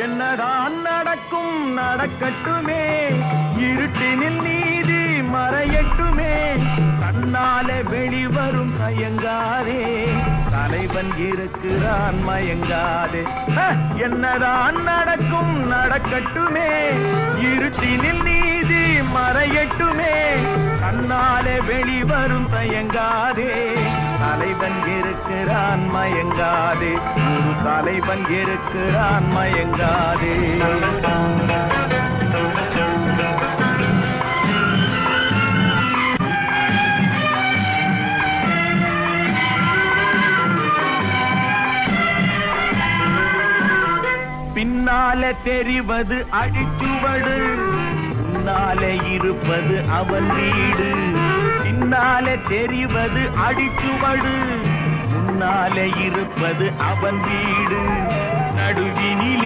என்னதான் நடக்கும் நடக்கட்டுமே, இருட்டினில் நீதி மறையட்டுமே, கண்ணாலே வெளிவரும் தயங்காதே, தலைவன் இருக்கிறான் மயங்காதே. என்னதான் நடக்கும் நடக்கட்டுமே, இருட்டினில் நீதி மறையட்டுமே, கண்ணாலே வெளிவரும் தயங்காதே, தலைவன் இருக்கிறான் மயங்காதே, ஒரு தலைவன் இருக்கிறான் மயங்காதே. பின்னாலே தெரிவது அடிச்சுவடு, முன்னாலே இருப்பது அவன் வீடு. பின்னாலே தெரிவது அடிச்சுவடு, முன்னாலே இருப்பது அவன் வீடு. நடுவினில்